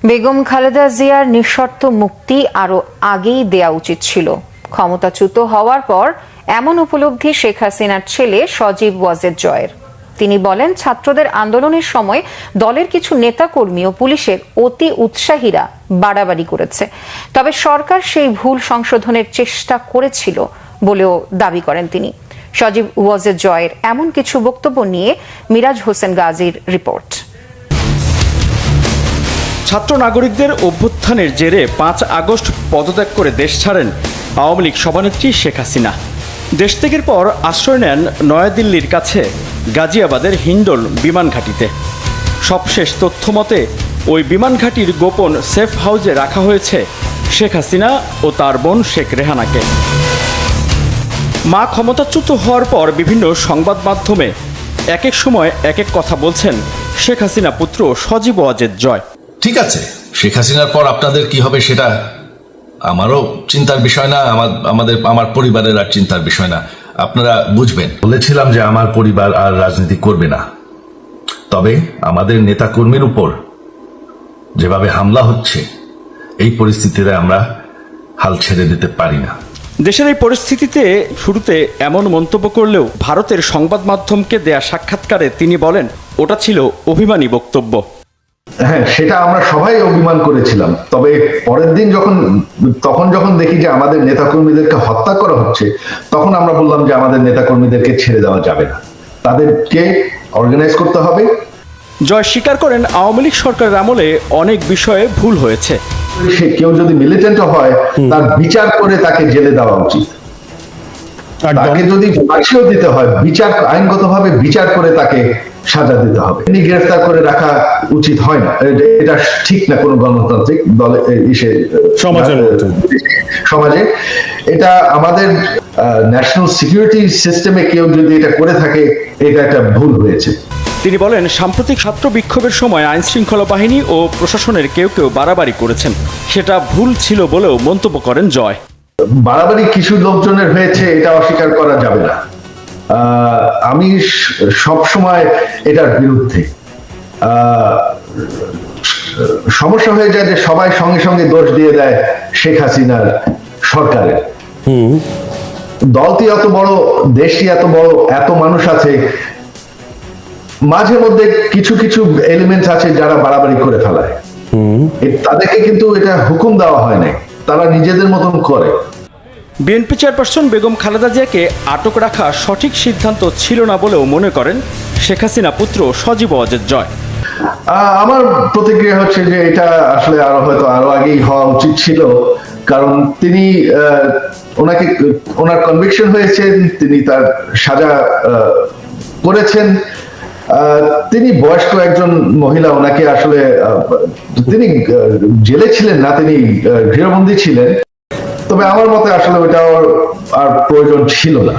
বেগম খালেদা জিয়ার নিঃশর্ত মুক্তি আরো আগেই দেয়া উচিত ছিল। ক্ষমতাচ্যুত হওয়ার পর এমন উপলব্ধি শেখ হাসিনার ছেলে সজীব ওয়াজেদ জয়ের। তিনি বলেন, ছাত্রদের আন্দোলনের সময় দলের কিছু নেতাকর্মী ও পুলিশের অতি উৎসাহীরা বাড়াবাড়ি করেছে, তবে সরকার সেই ভুল সংশোধনের চেষ্টা করেছিল বলেও দাবি করেন তিনি। সজীব ওয়াজেদ জয়ের এমন কিছু বক্তব্য নিয়ে মিরাজ হোসেন গাজীর রিপোর্ট। ছাত্র নাগরিকদের অভ্যুত্থানের জেরে ৫ আগস্ট পদত্যাগ করে দেশ ছাড়েন আওয়ামী লীগ সভানেত্রী শেখ হাসিনা। দেশ ত্যাগের পর আশ্রয় নেন নয়াদিল্লির কাছে গাজিয়াবাদের হিন্ডল বিমান ঘাঁটিতে। সবশেষ তথ্য মতে ওই বিমান ঘাঁটির গোপন সেফ হাউসে রাখা হয়েছে শেখ হাসিনা ও তার বোন শেখ রেহানাকে। মা ক্ষমতাচ্যুত হওয়ার পর বিভিন্ন সংবাদ মাধ্যমে এক এক সময় এক এক কথা বলছেন শেখ হাসিনা পুত্র সজীব ওয়াজেদ জয়। ঠিক আছে, শেখ হাসিনার পর আপনাদের কি হবে সেটা আমারও চিন্তার বিষয় না, আমার পরিবারের আর চিন্তার বিষয় না, আপনারা বুঝবেন। বলেছিলাম যে আমার পরিবার আর রাজনীতি করবে না, তবে আমাদের নেতাকর্মীর উপর যেভাবে হামলা হচ্ছে এই পরিস্থিতিতে আমরা হাল ছেড়ে দিতে পারি না। দেশের এই পরিস্থিতিতে শুরুতে এমন মন্তব্য করলেও ভারতের সংবাদ মাধ্যমকে দেয়া সাক্ষাৎকারে তিনি বলেন, ওটা ছিল অভিমানী বক্তব্য। হ্যাঁ, সেটা আমরা সবাই অভিমান করেছিলাম, তবে পরের দিন যখন দেখি যে আমাদের নেতাকর্মীদেরকে হত্যা করা হচ্ছে, তখন আমরা বললাম যে আমাদের নেতাকর্মীদেরকে ছেড়ে দেওয়া যাবে না, তাদেরকে অর্গানাইজ করতে হবে। জয় স্বীকার করেন, আওয়ামী লীগ সরকারের আমলে অনেক বিষয়ে ভুল হয়েছে। সে কেউ যদি মিলিটেন্ট হয়, তার বিচার করে তাকে জেলে দেওয়া উচিত। তাকে যদি ফাঁসিও দিতে হয়, আইনগতভাবে বিচার করে তাকে সাজা দিতে হবে। গ্রেফতার করে রাখা উচিত হয় না, এটা ঠিক না কোনো গণতান্ত্রিক দলে সমাজে। এটা আমাদের ন্যাশনাল সিকিউরিটি সিস্টেমে কেউ যদি এটা করে থাকে, এটা একটা ভুল হয়েছে। তিনি বলেন, সাম্প্রতিক ছাত্র বিক্ষোভের সময় আইন শৃঙ্খলা বাহিনী ও প্রশাসনের কেউ বাড়াবাড়ি করেছেন, সেটা ভুল ছিল বলেও মন্তব্য করেন জয়। বাড়াবাড়ি কিছু লোকজনের হয়েছে, এটা অস্বীকার করা যাবে না। আমি সব সময় এটার বিরুদ্ধে। সমস্যা হয়ে যায় যে সবাই সঙ্গে সঙ্গে দোষ দিয়ে দেয় শেখ হাসিনার সরকারের। দলটি এত বড়, দেশটি এত বড়, এত মানুষ আছে, মাঝে মধ্যে কিছু এলিমেন্ট আছে যারা বাড়াবাড়ি করে ফেলায়। তাদেরকে কিন্তু এটা হুকুম দেওয়া হয় না, তারা নিজেদের মতন করে। বিএনপি চেয়ারপারসন বেগম খালেদা জিয়াকে আটক রাখা সঠিক সিদ্ধান্ত ছিল না বলেও মনে করেন শেখ হাসিনা পুত্র সজীব ওয়াজেদ জয়। আমার প্রতিক্রিয়া হচ্ছে যে এটা আসলে আরো আগেই হওয়া উচিত ছিল, কারণ তিনি ওনার কনভিকশন হয়েছেন, তিনি তার সাজা করেছেন। তিনি বয়স্ক একজন মহিলা, ওনাকে আসলে তিনি জেলে ছিলেন না, তিনি গৃহবন্দী ছিলেন। তবে আমার মতে আসলে ওইটা আর প্রয়োজন ছিল না।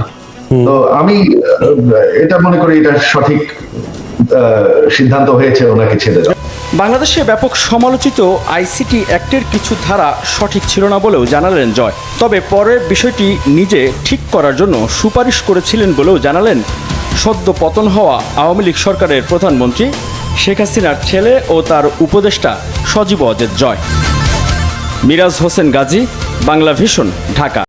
তো আমি এটা মনে করি এটা সঠিক সিদ্ধান্ত হয়েছে ওনাকে ছেড়ে দেওয়া। বাংলাদেশে ব্যাপক সমালোচিত আইসিটি অ্যাক্টের কিছু ধারা সঠিক ছিল না বলেও জানালেন জয়, তবে পরের বিষয়টি নিজে ঠিক করার জন্য সুপারিশ করেছিলেন বলেও জানালেন সদ্য পতন হওয়া আওয়ামী লীগ সরকারের প্রধানমন্ত্রী শেখ হাসিনার ছেলে ও তার উপদেষ্টা সজীব ওয়াজেদ জয়। মিরাজ হোসেন গাজী, বাংলা ভিশন, ঢাকা।